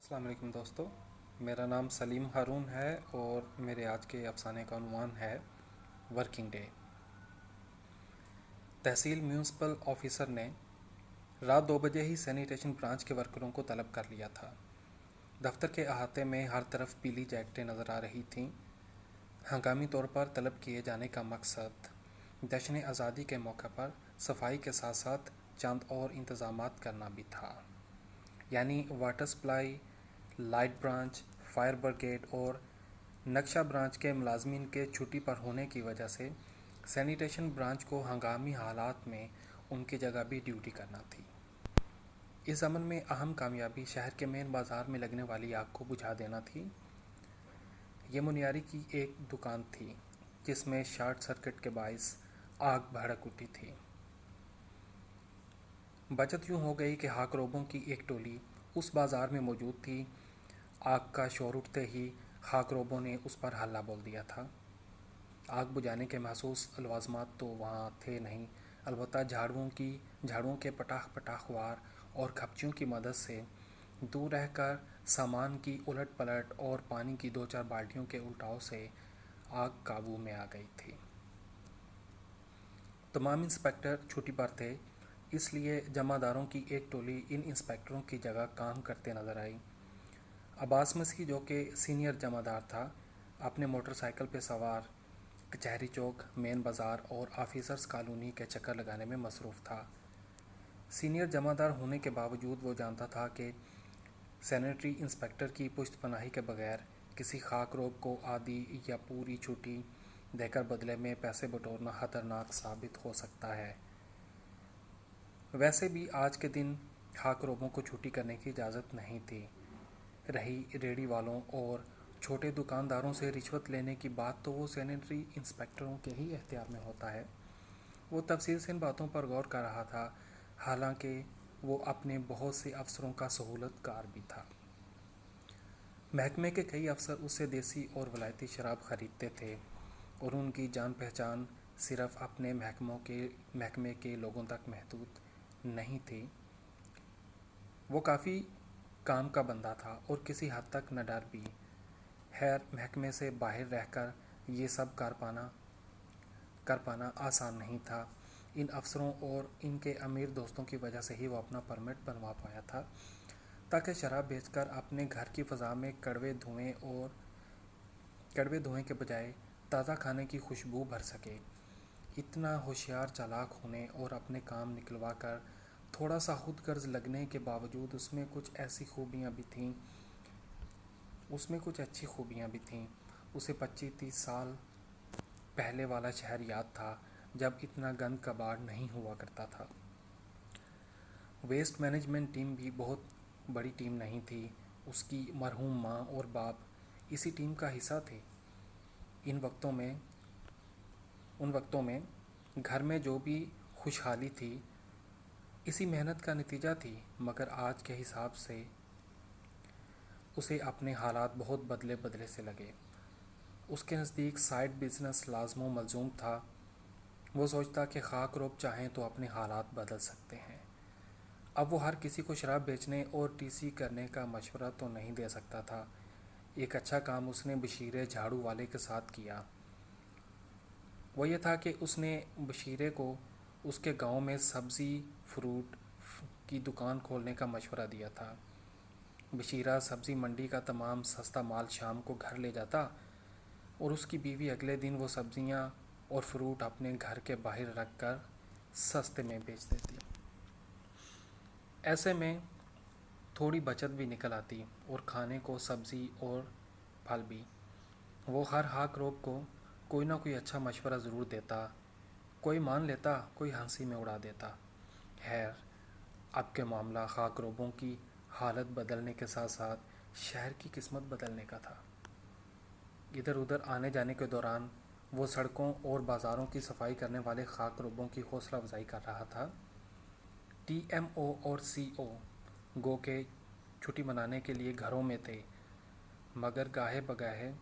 السلام علیکم دوستو، میرا نام سلیم ہارون ہے اور میرے آج کے افسانے کا عنوان ہے ورکنگ ڈے۔ تحصیل میونسپل آفیسر نے رات 2 بجے ہی سینیٹیشن برانچ کے ورکروں کو طلب کر لیا تھا۔ دفتر کے احاطے میں ہر طرف پیلی جیکٹیں نظر آ رہی تھیں۔ ہنگامی طور پر طلب کیے جانے کا مقصد جشن آزادی کے موقع پر صفائی کے ساتھ ساتھ چند اور انتظامات کرنا بھی تھا، یعنی water supply, light branch, fire brigade اور نقشہ برانچ کے ملازمین کے چھٹی پر ہونے کی وجہ سے سینیٹیشن برانچ کو ہنگامی حالات میں ان کی جگہ بھی ڈیوٹی کرنا تھی۔ اس عمل میں اہم کامیابی شہر کے مین بازار میں لگنے والی آگ کو بجھا دینا تھی۔ یہ منیاری کی ایک دکان تھی جس میں شارٹ سرکٹ کے باعث آگ بھڑک اٹھی تھی۔ بچت یوں ہو گئی کہ خاکروبوں کی ایک ٹولی اس بازار میں موجود تھی۔ آگ کا شور اٹھتے ہی خاکروبوں نے اس پر حملہ بول دیا تھا۔ آگ بجھانے کے محسوس لوازمات تو وہاں تھے نہیں، البتہ جھاڑوؤں کے پٹاخ پٹاخ وار اور کھپچیوں کی مدد سے دور رہ کر سامان کی الٹ پلٹ اور پانی کی 2-4 بالٹیوں کے الٹاؤ سے آگ قابو میں آ گئی تھی۔ تمام انسپکٹر چھٹی پر تھے، اس لیے جمع داروں کی ایک ٹولی ان انسپکٹروں کی جگہ کام کرتے نظر آئی۔ عباس مسیح، جو کہ سینئر جمع دار تھا، اپنے موٹر سائیکل پہ سوار کچہری چوک، مین بازار اور آفیسرز کالونی کے چکر لگانے میں مصروف تھا۔ سینئر جمع دار ہونے کے باوجود وہ جانتا تھا کہ سینیٹری انسپکٹر کی پشت پناہی کے بغیر کسی خاکروب کو آدھی یا پوری چھٹی دے کر بدلے میں پیسے بٹورنا خطرناک ثابت ہو سکتا ہے۔ ویسے بھی آج کے دن خاکروبوں کو چھٹی کرنے کی اجازت نہیں تھی۔ رہی ریڑھی والوں اور چھوٹے دکانداروں سے رشوت لینے کی بات، تو وہ سینیٹری انسپکٹروں کے ہی اختیار میں ہوتا ہے۔ وہ تفصیل سے ان باتوں پر غور کر رہا تھا، حالانکہ وہ اپنے بہت سے افسروں کا سہولت کار بھی تھا۔ محکمے کے کئی افسر اس سے دیسی اور ولایتی شراب خریدتے تھے اور ان کی جان پہچان صرف اپنے محکمے کے لوگوں تک محدود نہیں تھی۔ وہ کافی کام کا بندہ تھا اور کسی حد تک نڈر بھی۔ خیر، محکمے سے باہر رہ کر یہ سب کر پانا آسان نہیں تھا۔ ان افسروں اور ان کے امیر دوستوں کی وجہ سے ہی وہ اپنا پرمٹ بنوا پایا تھا، تاکہ شراب بیچ کر اپنے گھر کی فضا میں کڑوے دھوئیں کے بجائے تازہ کھانے کی خوشبو بھر سکے۔ اتنا ہوشیار چالاک ہونے اور اپنے کام نکلوا کر تھوڑا سا خود غرض لگنے کے باوجود اس میں کچھ اچھی خوبیاں بھی تھیں۔ اسے 25-30 سال پہلے والا شہر یاد تھا، جب اتنا گند کباڑ نہیں ہوا کرتا تھا۔ ویسٹ مینجمنٹ ٹیم بھی بہت بڑی ٹیم نہیں تھی۔ اس کی مرحوم ماں اور باپ اسی ٹیم کا حصہ تھے۔ ان وقتوں میں گھر میں جو بھی خوشحالی تھی، اسی محنت کا نتیجہ تھی، مگر آج کے حساب سے اسے اپنے حالات بہت بدلے سے لگے۔ اس کے نزدیک سائیڈ بزنس لازم و ملزوم تھا۔ وہ سوچتا کہ خاکروب چاہیں تو اپنے حالات بدل سکتے ہیں۔ اب وہ ہر کسی کو شراب بیچنے اور ٹی سی کرنے کا مشورہ تو نہیں دے سکتا تھا۔ ایک اچھا کام اس نے بشیرے جھاڑو والے کے ساتھ کیا۔ وہ یہ تھا کہ اس نے بشیرے کو اس کے گاؤں میں سبزی فروٹ کی دکان کھولنے کا مشورہ دیا تھا۔ بشیرہ سبزی منڈی کا تمام سستا مال شام کو گھر لے جاتا اور اس کی بیوی اگلے دن وہ سبزیاں اور فروٹ اپنے گھر کے باہر رکھ کر سستے میں بیچ دیتی۔ ایسے میں تھوڑی بچت بھی نکل آتی اور کھانے کو سبزی اور پھل بھی۔ وہ ہر خاکروب کو کوئی نہ کوئی اچھا مشورہ ضرور دیتا، کوئی مان لیتا، کوئی ہنسی میں اڑا دیتا۔ خیر، اب کے معاملہ خاکروبوں کی حالت بدلنے کے ساتھ ساتھ شہر کی قسمت بدلنے کا تھا۔ ادھر ادھر آنے جانے کے دوران وہ سڑکوں اور بازاروں کی صفائی کرنے والے خاکروبوں کی حوصلہ افزائی کر رہا تھا۔ ٹی ایم او اور سی او گو کے چھٹی منانے کے لیے گھروں میں تھے، مگر گاہے بگاہے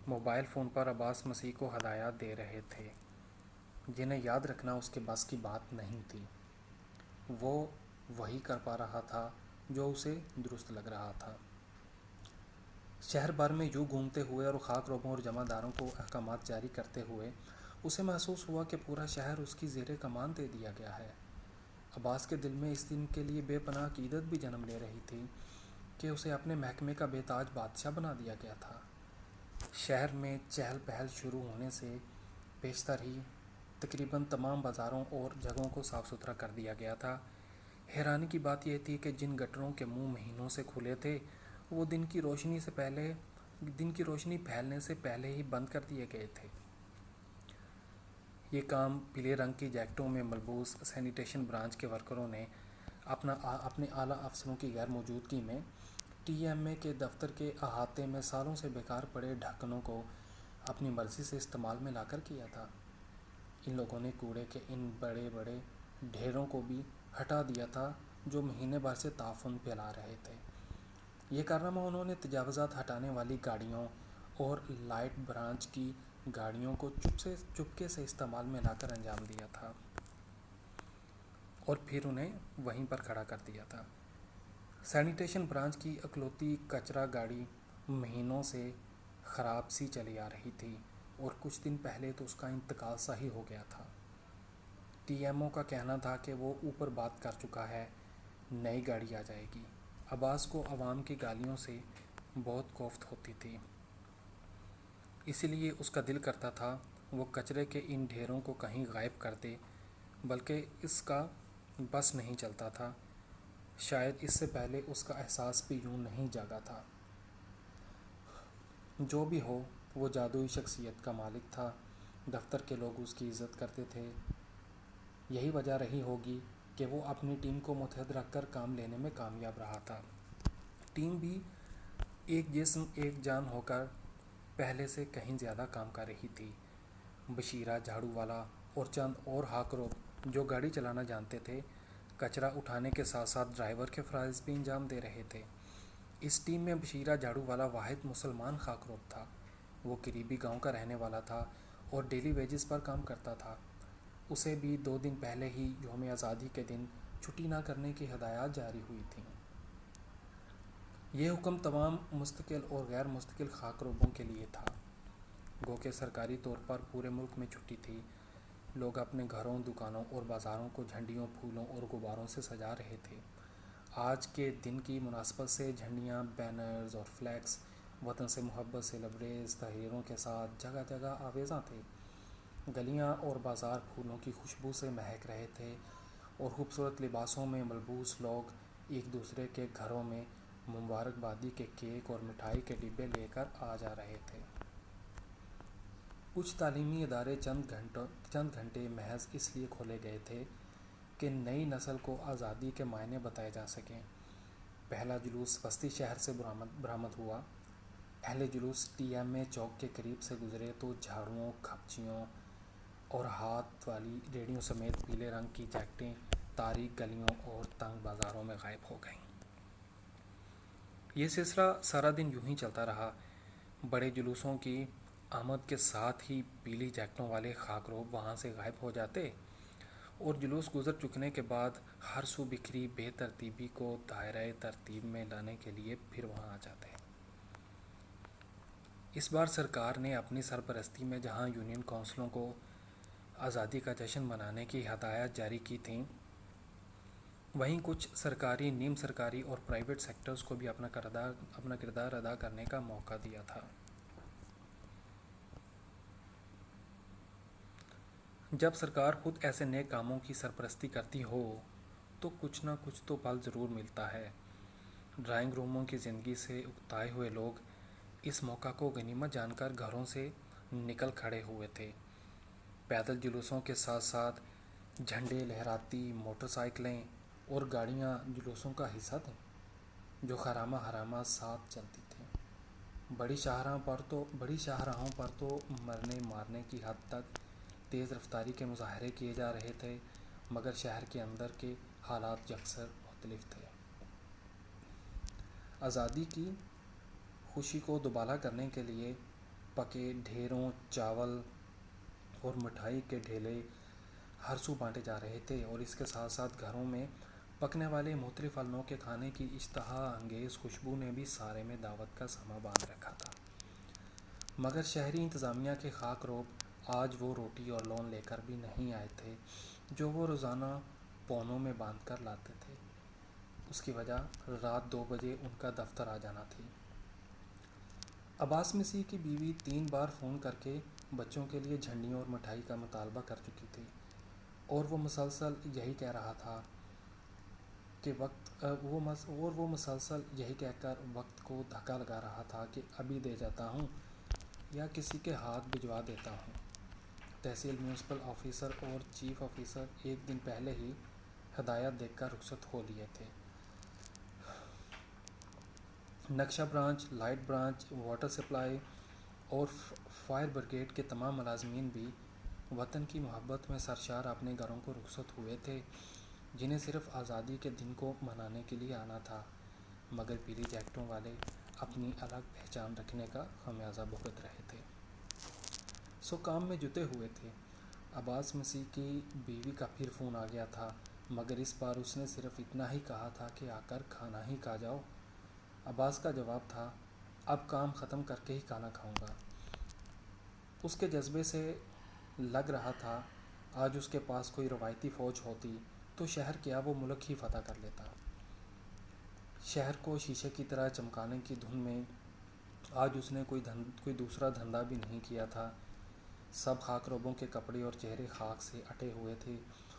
موبائل فون پر عباس مسیح کو ہدایات دے رہے تھے، جنہیں یاد رکھنا اس کے بس کی بات نہیں تھی۔ وہ وہی کر پا رہا تھا جو اسے درست لگ رہا تھا۔ شہر بھر میں یوں گھومتے ہوئے اور خاک روبوں اور جمع داروں کو احکامات جاری کرتے ہوئے اسے محسوس ہوا کہ پورا شہر اس کی زیر کمان دے دیا گیا ہے۔ عباس کے دل میں اس دن کے لیے بے پناہ عقیدت بھی جنم لے رہی تھی کہ اسے اپنے محکمے کا بے تاج بادشاہ بنا دیا گیا تھا۔ شہر میں چہل پہل شروع ہونے سے بیشتر ہی تقریباً تمام بازاروں اور جگہوں کو صاف ستھرا کر دیا گیا تھا۔ حیرانی کی بات یہ تھی کہ جن گٹروں کے منہ مہینوں سے کھلے تھے وہ دن کی روشنی پھیلنے سے پہلے ہی بند کر دیے گئے تھے۔ یہ کام پیلے رنگ کی جیکٹوں میں ملبوس سینیٹیشن برانچ کے ورکروں نے اپنے اعلیٰ افسروں کی غیر موجودگی میں ٹی ایم اے کے دفتر کے احاطے میں سالوں سے بیکار پڑے ڈھکنوں کو اپنی مرضی سے استعمال میں لا کر کیا تھا۔ ان لوگوں نے کوڑے کے ان بڑے بڑے ڈھیروں کو بھی ہٹا دیا تھا جو مہینے بھر سے تعفن پھیلا رہے تھے۔ یہ کارنامہ انہوں نے تجاوزات ہٹانے والی گاڑیوں اور لائٹ برانچ کی گاڑیوں کو چپکے سے استعمال میں لا کر انجام دیا تھا اور پھر انہیں وہیں پر کھڑا کر دیا تھا۔ سینیٹیشن برانچ کی اکلوتی کچرا گاڑی مہینوں سے خراب سی چلی آ رہی تھی اور کچھ دن پہلے تو اس کا انتقال سا ہی ہو گیا تھا۔ ٹی ایم او کا کہنا تھا کہ وہ اوپر بات کر چکا ہے، نئی گاڑی آ جائے گی۔ عباس کو عوام کی گالیوں سے بہت کوفت ہوتی تھی، اسی لیے اس کا دل کرتا تھا وہ کچرے کے ان ڈھیروں کو کہیں غائب کر دے، بلکہ اس کا بس نہیں چلتا تھا۔ شاید اس سے پہلے اس کا احساس بھی یوں نہیں جاگا تھا۔ جو بھی ہو، وہ جادوئی شخصیت کا مالک تھا۔ دفتر کے لوگ اس کی عزت کرتے تھے۔ یہی وجہ رہی ہوگی کہ وہ اپنی ٹیم کو متحد رکھ کر کام لینے میں کامیاب رہا تھا۔ ٹیم بھی ایک جسم ایک جان ہو کر پہلے سے کہیں زیادہ کام کر رہی تھی۔ بشیرہ، جھاڑو والا اور چند اور ہاکروب جو گاڑی چلانا جانتے تھے، کچرا اٹھانے کے ساتھ ساتھ ڈرائیور کے فرائض بھی انجام دے رہے تھے۔ اس ٹیم میں بشیرہ جھاڑو والا واحد مسلمان خاکروب تھا۔ وہ قریبی گاؤں کا رہنے والا تھا اور ڈیلی ویجز پر کام کرتا تھا۔ اسے بھی 2 دن پہلے ہی یوم آزادی کے دن چھٹی نہ کرنے کی ہدایات جاری ہوئی تھیں۔ یہ حکم تمام مستقل اور غیر مستقل خاکروبوں کے لیے تھا۔ گو کہ سرکاری طور پر پورے ملک میں چھٹی تھی۔ لوگ اپنے گھروں، دکانوں اور بازاروں کو جھنڈیوں، پھولوں اور غباروں سے سجا رہے تھے۔ آج کے دن کی مناسبت سے جھنڈیاں، بینرز اور فلیکس وطن سے محبت سے لبریز تحریروں کے ساتھ جگہ جگہ آویزاں تھے۔ گلیاں اور بازار پھولوں کی خوشبو سے مہک رہے تھے اور خوبصورت لباسوں میں ملبوس لوگ ایک دوسرے کے گھروں میں مبارکبادی کے کیک اور مٹھائی کے ڈبے لے کر آ جا رہے تھے۔ کچھ تعلیمی ادارے چند گھنٹے محض اس لیے کھولے گئے تھے کہ نئی نسل کو آزادی کے معنی بتائے جا سکیں۔ پہلا جلوس وسطی شہر سے برآمد ہوا۔ اہل جلوس ٹی ایم اے چوک کے قریب سے گزرے تو جھاڑوؤں، کھپچیوں اور ہاتھ والی ریڑھیوں سمیت پیلے رنگ کی جیکٹیں تاریک گلیوں اور تنگ بازاروں میں غائب ہو گئیں۔ یہ سلسلہ سارا دن یوں ہی چلتا رہا۔ بڑے جلوسوں کی آمد کے ساتھ ہی پیلی جیکٹوں والے خاکروب وہاں سے غائب ہو جاتے اور جلوس گزر چکنے کے بعد ہر سو بکھری بے ترتیبی کو دائرۂ ترتیب میں لانے کے لیے پھر وہاں آ جاتے۔ اس بار سرکار نے اپنی سرپرستی میں جہاں یونین کونسلوں کو آزادی کا جشن منانے کی ہدایات جاری کی تھیں، وہیں کچھ سرکاری، نیم سرکاری اور پرائیویٹ سیکٹرز کو بھی اپنا کردار ادا کرنے کا موقع دیا تھا۔ جب سرکار خود ایسے نیک کاموں کی سرپرستی کرتی ہو تو کچھ نہ کچھ تو پھل ضرور ملتا ہے۔ ڈرائنگ روموں کی زندگی سے اکتائے ہوئے لوگ اس موقع کو غنیمت جان کر گھروں سے نکل کھڑے ہوئے تھے۔ پیدل جلوسوں کے ساتھ ساتھ جھنڈے لہراتی موٹر سائیکلیں اور گاڑیاں جلوسوں کا حصہ تھیں، جو خرامہ ساتھ چلتی تھیں۔ بڑی شاہراہوں پر تو مرنے مارنے کی حد تک تیز رفتاری کے مظاہرے کیے جا رہے تھے، مگر شہر کے اندر کے حالات یکسر مختلف تھے۔ آزادی کی خوشی کو دوبالا کرنے کے لیے پکے ڈھیروں چاول اور مٹھائی کے ڈھیلے ہر سو بانٹے جا رہے تھے اور اس کے ساتھ ساتھ گھروں میں پکنے والے مختلف پھلوں کے کھانے کی اشتہا انگیز خوشبو نے بھی سارے میں دعوت کا سما باندھ رکھا تھا، مگر شہری انتظامیہ کے خاک روب آج وہ روٹی اور لون لے کر بھی نہیں آئے تھے جو وہ روزانہ پونوں میں باندھ کر لاتے تھے۔ اس کی وجہ رات 2 بجے ان کا دفتر آ جانا تھی۔ عباس مسیح کی بیوی 3 بار فون کر کے بچوں کے لیے جھنڈیوں اور مٹھائی کا مطالبہ کر چکی تھی، اور وہ مسلسل یہی کہہ رہا تھا کہ وہ مسلسل یہی کہہ کر وقت کو دھکا لگا رہا تھا کہ ابھی دے جاتا ہوں یا کسی کے ہاتھ بھجوا دیتا ہوں۔ تحصیل میونسپل آفیسر اور چیف آفیسر ایک دن پہلے ہی ہدایت دیکھ کر رخصت ہو لیے تھے۔ نقشہ branch, light branch, water supply اور فائر بریگیڈ کے تمام ملازمین بھی وطن کی محبت میں سرشار اپنے گھروں کو رخصت ہوئے تھے، جنہیں صرف آزادی کے دن کو منانے کے لیے آنا تھا، مگر پیلی جیکٹوں والے اپنی الگ پہچان رکھنے کا خمیازہ بھگت رہے تھے۔ سو کام میں جتے ہوئے تھے۔ عباس مسیح کی بیوی کا پھر فون آ گیا تھا، مگر اس بار اس نے صرف اتنا ہی کہا تھا کہ آ کر کھانا ہی کھا جاؤ۔ عباس کا جواب تھا، اب کام ختم کر کے ہی کھانا کھاؤں گا۔ اس کے جذبے سے لگ رہا تھا آج اس کے پاس کوئی روایتی فوج ہوتی تو شہر کیا وہ ملک ہی فتح کر لیتا۔ شہر کو شیشے کی طرح چمکانے کی دھن میں آج اس نے کوئی دوسرا دھندا بھی نہیں کیا تھا۔ سب خاک روبوں کے کپڑے اور چہرے خاک سے اٹے ہوئے تھے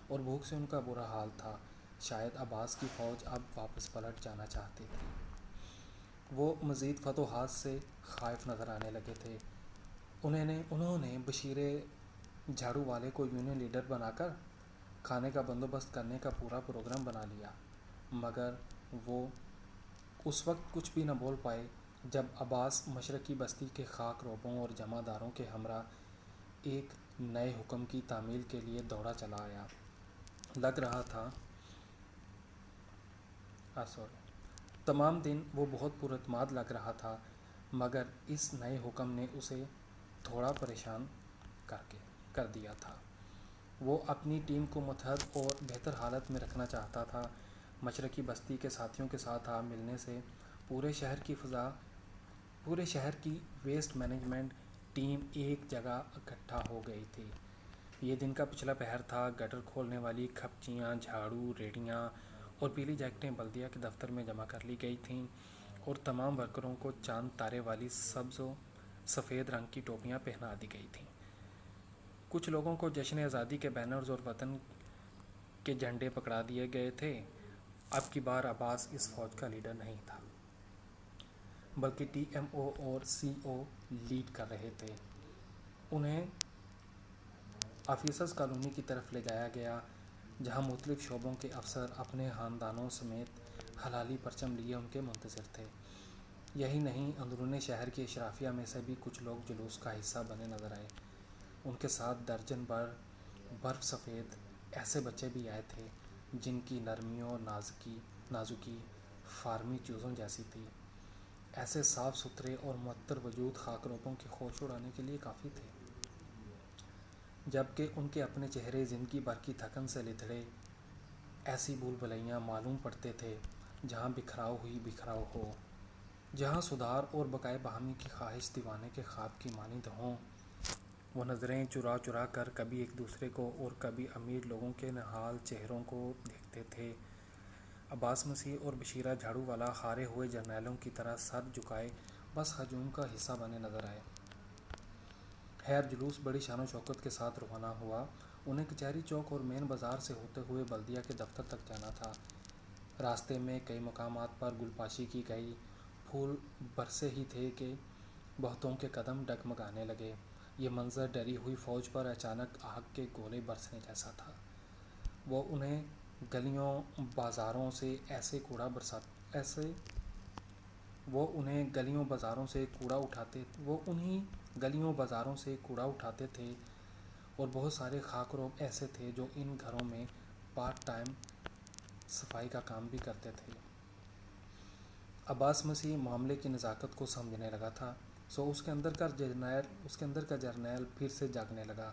اور بھوک سے ان کا برا حال تھا۔ شاید عباس کی فوج اب واپس پلٹ جانا چاہتی تھی۔ وہ مزید فتوحات سے خائف نظر آنے لگے تھے۔ انہوں نے بشیر جھاڑو والے کو یونین لیڈر بنا کر کھانے کا بندوبست کرنے کا پورا پروگرام بنا لیا، مگر وہ اس وقت کچھ بھی نہ بول پائے جب عباس مشرقی بستی کے خاک روبوں اور جمع داروں کے ہمراہ ایک نئے حکم کی تعمیل کے لیے دوڑا چلا آیا۔ لگ رہا تھا تمام دن وہ بہت پراعتماد لگ رہا تھا، مگر اس نئے حکم نے اسے تھوڑا پریشان کر دیا تھا۔ وہ اپنی ٹیم کو متحد اور بہتر حالت میں رکھنا چاہتا تھا۔ مشرقی بستی کے ساتھیوں کے ساتھ ملنے سے پورے شہر کی ویسٹ مینجمنٹ ٹیم ایک جگہ اکٹھا ہو گئی تھی۔ یہ دن کا پچھلا پہر تھا۔ گٹر کھولنے والی کھپچیاں، جھاڑو، ریڑیاں اور پیلی جیکٹیں بلدیہ کے دفتر میں جمع کر لی گئی تھیں اور تمام ورکروں کو چاند تارے والی سبز و سفید رنگ کی ٹوپیاں پہنا دی گئی تھیں۔ کچھ لوگوں کو جشن آزادی کے بینرز اور وطن کے جھنڈے پکڑا دیے گئے تھے۔ اب کی بار عباس اس فوج کا لیڈر نہیں تھا، بلکہ ٹی ایم او اور سی او لیڈ کر رہے تھے۔ انہیں آفیسرز کالونی کی طرف لے جایا گیا، جہاں مختلف شعبوں کے افسر اپنے خاندانوں سمیت ہلالی پرچم لیے ان کے منتظر تھے۔ یہی نہیں، اندرون شہر کی اشرافیہ میں سے بھی کچھ لوگ جلوس کا حصہ بنے نظر آئے۔ ان کے ساتھ درجن بھر برف سفید ایسے بچے بھی آئے تھے جن کی نرمی اور نازکی فارمی چیزوں جیسی تھی۔ ایسے صاف ستھرے اور معطر وجود خاک روبوں کی ہوش اڑانے کے لیے کافی تھے، جبکہ ان کے اپنے چہرے زندگی بھر کی تھکن سے لتھڑے ایسی بھول بھلیاں معلوم پڑتے تھے جہاں بکھراؤ ہو، جہاں سدھار اور بقائے باہمی کی خواہش دیوانے کے خواب کی مانند ہوں۔ وہ نظریں چرا چرا کر کبھی ایک دوسرے کو اور کبھی امیر لوگوں کے نہال چہروں کو دیکھتے تھے۔ عباس مسیح اور بشیرہ جھاڑو والا ہارے ہوئے جرنیلوں کی طرح سر جھکائے بس ہجوم کا حصہ بنے نظر آئے۔ خیر، جلوس بڑی شان و شوکت کے ساتھ روانہ ہوا۔ انہیں کچہری چوک اور مین بازار سے ہوتے ہوئے بلدیہ کے دفتر تک جانا تھا۔ راستے میں کئی مقامات پر گل پاشی کی گئی، پھول برسے ہی تھے کہ بہتوں کے قدم ڈگمگانے لگے۔ یہ منظر ڈری ہوئی فوج پر اچانک آگ کے گولے برسنے جیسا تھا۔ وہ انہیں گلیوں بازاروں سے کوڑا اٹھاتے تھے، اور بہت سارے خاک روب ایسے تھے جو ان گھروں میں پارٹ ٹائم صفائی کا کام بھی کرتے تھے۔ عباس مسیح معاملے کی نزاکت کو سمجھنے لگا تھا، سو اس کے اندر کا جرنیل پھر سے جاگنے لگا۔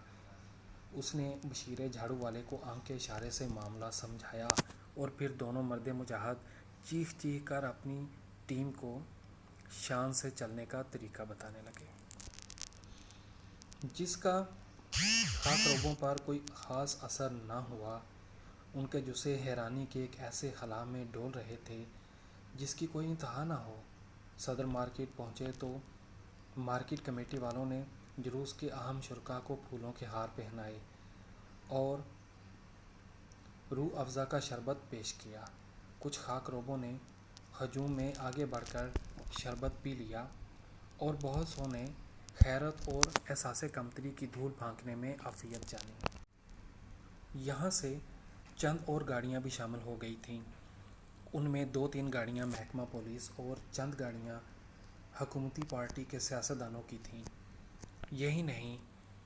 اس نے بشیر جھاڑو والے کو آنکھ کے اشارے سے معاملہ سمجھایا اور پھر دونوں مرد مجاہد چیخ چیخ کر اپنی ٹیم کو شان سے چلنے کا طریقہ بتانے لگے، جس کا خاک روبوں پر کوئی خاص اثر نہ ہوا۔ ان کے جسے حیرانی کے ایک ایسے خلا میں ڈول رہے تھے جس کی کوئی انتہا نہ ہو۔ صدر مارکیٹ پہنچے تو مارکیٹ کمیٹی والوں نے جلوس کے اہم شرکاء کو پھولوں کے ہار پہنائے اور روح افزا کا شربت پیش کیا۔ کچھ خاک روبوں نے ہجوم میں آگے بڑھ کر شربت پی لیا اور بہت سوں نے حیرت اور احساس کمتری کی دھول پھونکنے میں عافیت جانی۔ یہاں سے چند اور گاڑیاں بھی شامل ہو گئی تھیں۔ ان میں 2-3 گاڑیاں محکمہ پولیس اور چند گاڑیاں حکومتی پارٹی کے سیاستدانوں کی تھیں۔ یہی نہیں،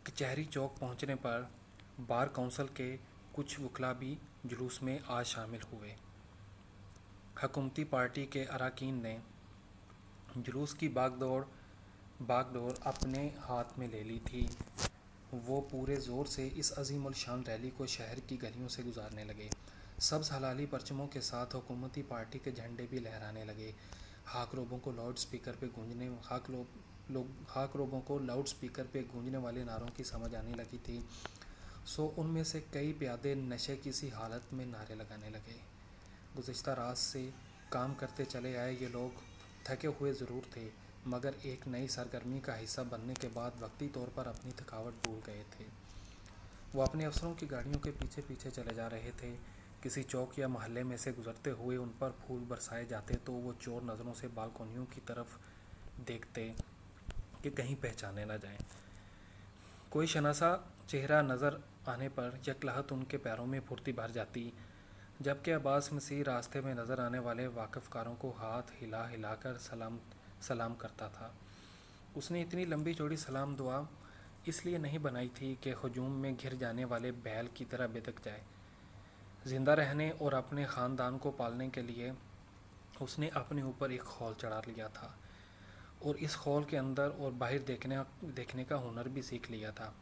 کچہری چوک پہنچنے پر بار کونسل کے کچھ وکلاء بھی جلوس میں آج شامل ہوئے۔ حکومتی پارٹی کے اراکین نے جلوس کی باغ ڈور اپنے ہاتھ میں لے لی تھی۔ وہ پورے زور سے اس عظیم الشان ریلی کو شہر کی گلیوں سے گزارنے لگے۔ سبز ہلالی پرچموں کے ساتھ حکومتی پارٹی کے جھنڈے بھی لہرانے لگے۔ خاک روبوں کو لاؤڈ سپیکر پہ گونجنے والے نعروں کی سمجھ آنے لگی تھی، سو ان میں سے کئی پیادے نشے کی سی حالت میں نعرے لگانے لگے۔ گزشتہ رات سے کام کرتے چلے آئے یہ لوگ تھکے ہوئے ضرور تھے، مگر ایک نئی سرگرمی کا حصہ بننے کے بعد وقتی طور پر اپنی تھکاوٹ بھول گئے تھے۔ وہ اپنے افسروں کی گاڑیوں کے پیچھے پیچھے چلے جا رہے تھے۔ کسی چوک یا محلے میں سے گزرتے ہوئے ان پر پھول برسائے جاتے تو وہ چور نظروں سے بالکونیوں کی طرف دیکھتے کہ کہیں پہچانے نہ جائیں۔ کوئی شناسا چہرہ نظر آنے پر یکلہت ان کے پیروں میں پھرتی بھر جاتی، جبکہ عباس مسیح راستے میں نظر آنے والے واقف کاروں کو ہاتھ ہلا ہلا کر سلام کرتا تھا۔ اس نے اتنی لمبی چوڑی سلام دعا اس لیے نہیں بنائی تھی کہ ہجوم میں گھر جانے والے بیل کی طرح بدک جائے۔ زندہ رہنے اور اپنے خاندان کو پالنے کے لیے اس نے اپنے اوپر ایک خول چڑھا لیا تھا اور اس خول کے اندر اور باہر دیکھنے کا ہنر بھی سیکھ لیا تھا۔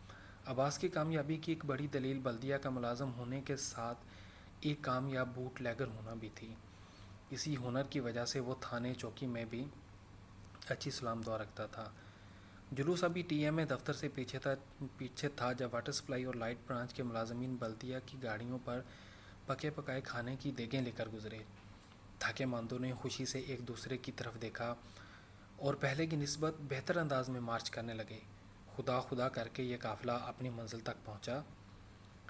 عباس کی کامیابی کی ایک بڑی دلیل بلدیہ کا ملازم ہونے کے ساتھ ایک کامیاب بوٹ لیگر ہونا بھی تھی۔ اسی ہنر کی وجہ سے وہ تھانے چوکی میں بھی اچھی سلام دعا رکھتا تھا۔ جلوس ابھی ٹی ایم اے دفتر سے پیچھے تھا جب واٹر سپلائی اور لائٹ برانچ کے ملازمین بلدیہ کی گاڑیوں پر پکے پکائے کھانے کی دیگیں لے کر گزرے۔ تھکے ماندوں نے خوشی سے ایک دوسرے کی طرف دیکھا اور پہلے کی نسبت بہتر انداز میں مارچ کرنے لگے۔ خدا خدا کر کے یہ قافلہ اپنی منزل تک پہنچا۔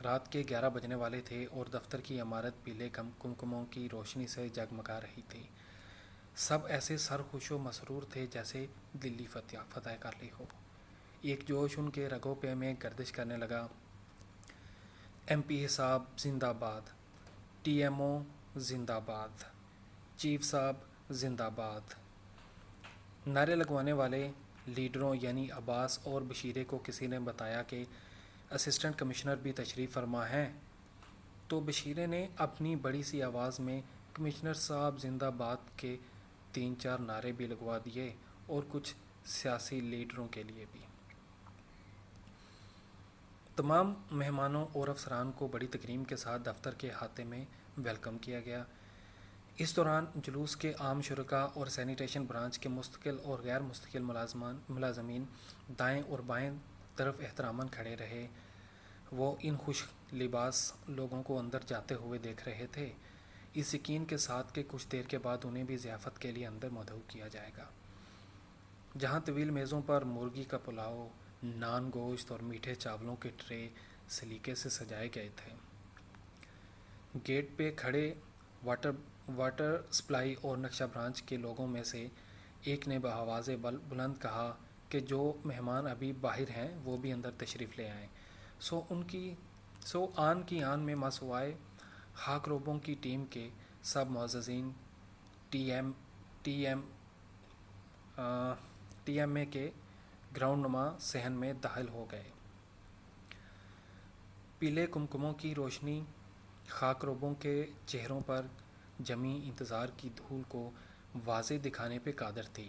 رات کے 11 بجنے والے تھے اور دفتر کی عمارت پیلے کمکموں کی روشنی سے جگمگا رہی تھی۔ سب ایسے سرخوش و مسرور تھے جیسے دلی فتح کر لی ہو۔ ایک جوش ان کے رگوں پہ میں گردش کرنے لگا۔ ایم پی صاحب زندہ باد، ٹی ایم او زندہ باد، چیف صاحب زندہ باد۔ نعرے لگوانے والے لیڈروں یعنی عباس اور بشیرے کو کسی نے بتایا کہ اسسٹنٹ کمشنر بھی تشریف فرما ہیں، تو بشیرے نے اپنی بڑی سی آواز میں کمشنر صاحب زندہ باد کے 3-4 نعرے بھی لگوا دیے اور کچھ سیاسی لیڈروں کے لیے بھی۔ تمام مہمانوں اور افسران کو بڑی تکریم کے ساتھ دفتر کے احاطے میں ویلکم کیا گیا۔ اس دوران جلوس کے عام شرکاء اور سینیٹیشن برانچ کے مستقل اور غیر مستقل ملازمین دائیں اور بائیں طرف احتراماً کھڑے رہے۔ وہ ان خوش لباس لوگوں کو اندر جاتے ہوئے دیکھ رہے تھے، اس یقین کے ساتھ کہ کچھ دیر کے بعد انہیں بھی ضیافت کے لیے اندر مدعو کیا جائے گا، جہاں طویل میزوں پر مرغی کا پلاؤ، نان، گوشت اور میٹھے چاولوں کے ٹرے سلیقے سے سجائے گئے تھے۔ گیٹ پہ کھڑے واٹر سپلائی اور نقشہ برانچ کے لوگوں میں سے ایک نے بآواز بلند کہا کہ جو مہمان ابھی باہر ہیں وہ بھی اندر تشریف لے آئیں۔ سو آن کی آن میں ماسوائے خاک روبوں کی ٹیم کے سب معززین ٹی ایم اے کے گراؤنڈ نما صحن میں داخل ہو گئے۔ پیلے کمکموں کی روشنی خاک روبوں کے چہروں پر جمی انتظار کی دھول کو واضح دکھانے پہ قادر تھی۔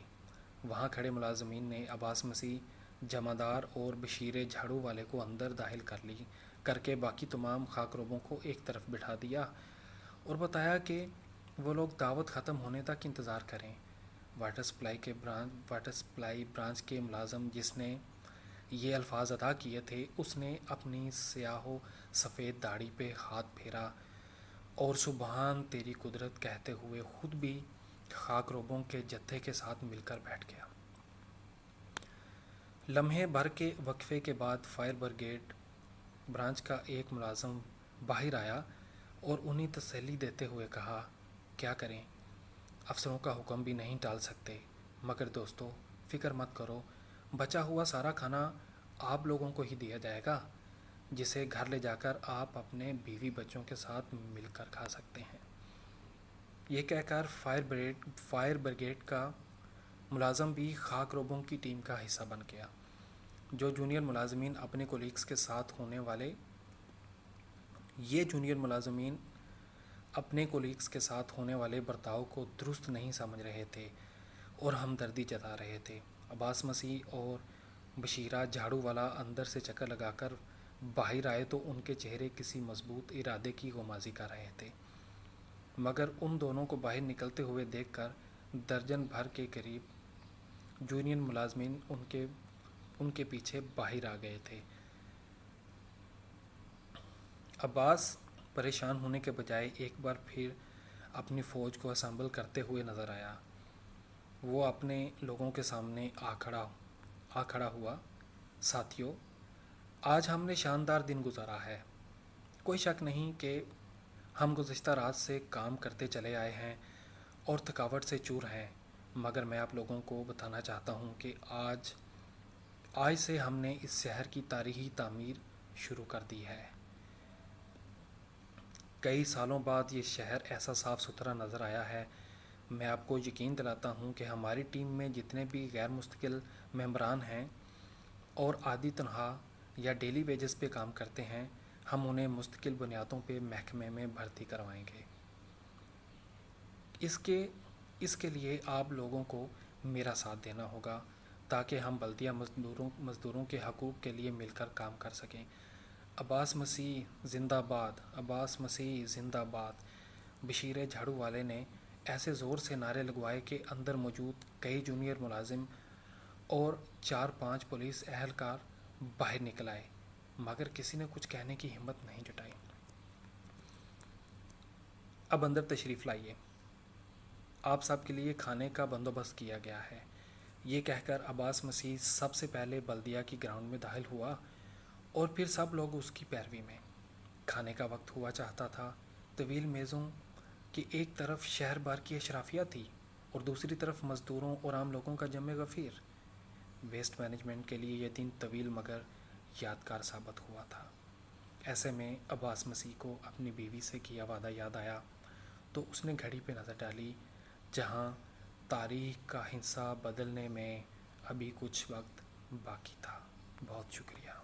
وہاں کھڑے ملازمین نے عباس مسیح، جمعدار اور بشیرے جھاڑو والے کو اندر داخل کر کے باقی تمام خاک روبوں کو ایک طرف بٹھا دیا اور بتایا کہ وہ لوگ دعوت ختم ہونے تک انتظار کریں۔ واٹر سپلائی برانچ کے ملازم جس نے یہ الفاظ ادا کیے تھے اس نے اپنی سیاہ و سفید داڑھی پہ ہاتھ پھیرا اور سبحان تیری قدرت کہتے ہوئے خود بھی خاک روبوں کے جتھے کے ساتھ مل کر بیٹھ گیا۔ لمحے بھر کے وقفے کے بعد فائر بریگیڈ برانچ کا ایک ملازم باہر آیا اور انہیں تسلی دیتے ہوئے کہا، کیا کریں، افسروں کا حکم بھی نہیں ٹال سکتے، مگر دوستو فکر مت کرو، بچا ہوا سارا کھانا آپ لوگوں کو ہی دیا جائے گا، جسے گھر لے جا کر آپ اپنے بیوی بچوں کے ساتھ مل کر کھا سکتے ہیں۔ یہ کہہ کر فائر بریگیڈ کا ملازم بھی خاک روبوں کی ٹیم کا حصہ بن گیا۔ جو جونیئر ملازمین اپنے کولیگز کے ساتھ ہونے والے برتاؤ کو درست نہیں سمجھ رہے تھے اور ہمدردی جتا رہے تھے، عباس مسیح اور بشیرہ جھاڑو والا اندر سے چکر لگا کر باہر آئے تو ان کے چہرے کسی مضبوط ارادے کی غمازی کر رہے تھے، مگر ان دونوں کو باہر نکلتے ہوئے دیکھ کر درجن بھر کے قریب جونیئر ملازمین ان کے پیچھے باہر آ گئے تھے۔ عباس پریشان ہونے کے بجائے ایک بار پھر اپنی فوج کو اسمبل کرتے ہوئے نظر آیا۔ وہ اپنے لوگوں کے سامنے آ کھڑا ہوا، ساتھیو، آج ہم نے شاندار دن گزارا ہے۔ کوئی شک نہیں کہ ہم گزشتہ رات سے کام کرتے چلے آئے ہیں اور تھکاوٹ سے چور ہیں، مگر میں آپ لوگوں کو بتانا چاہتا ہوں کہ آج سے ہم نے اس شہر کی تاریخی تعمیر شروع کر دی ہے۔ کئی سالوں بعد یہ شہر ایسا صاف ستھرا نظر آیا ہے۔ میں آپ کو یقین دلاتا ہوں کہ ہماری ٹیم میں جتنے بھی غیر مستقل ممبران ہیں اور آدھی تنخواہ یا ڈیلی ویجز پہ کام کرتے ہیں، ہم انہیں مستقل بنیادوں پہ محکمے میں بھرتی کروائیں گے۔ اس کے لیے آپ لوگوں کو میرا ساتھ دینا ہوگا تاکہ ہم بلدیہ مزدوروں کے حقوق کے لیے مل کر کام کر سکیں۔ عباس مسیح زندہ باد، عباس مسیح زندہ باد۔ بشیرے جھاڑو والے نے ایسے زور سے نعرے لگوائے کہ اندر موجود کئی جونیئر ملازم اور 4-5 پولیس اہلکار باہر نکل آئے، مگر کسی نے کچھ کہنے کی ہمت نہیں جٹائی۔ اب اندر تشریف لائیے، آپ سب کے لیے کھانے کا بندوبست کیا گیا ہے۔ یہ کہہ کر عباس مسیح سب سے پہلے بلدیہ کی گراؤنڈ میں داخل ہوا اور پھر سب لوگ اس کی پیروی میں۔ کھانے کا وقت ہوا چاہتا تھا۔ طویل میزوں کی ایک طرف شہر بھر کی اشرافیہ تھی اور دوسری طرف مزدوروں اور عام لوگوں کا جمع غفیر۔ ویسٹ مینجمنٹ کے لیے یہ دن طویل مگر یادگار ثابت ہوا تھا۔ ایسے میں عباس مسیح کو اپنی بیوی سے کیا وعدہ یاد آیا تو اس نے گھڑی پہ نظر ڈالی، جہاں تاریخ کا حصہ بدلنے میں ابھی کچھ وقت باقی تھا۔ بہت شکریہ۔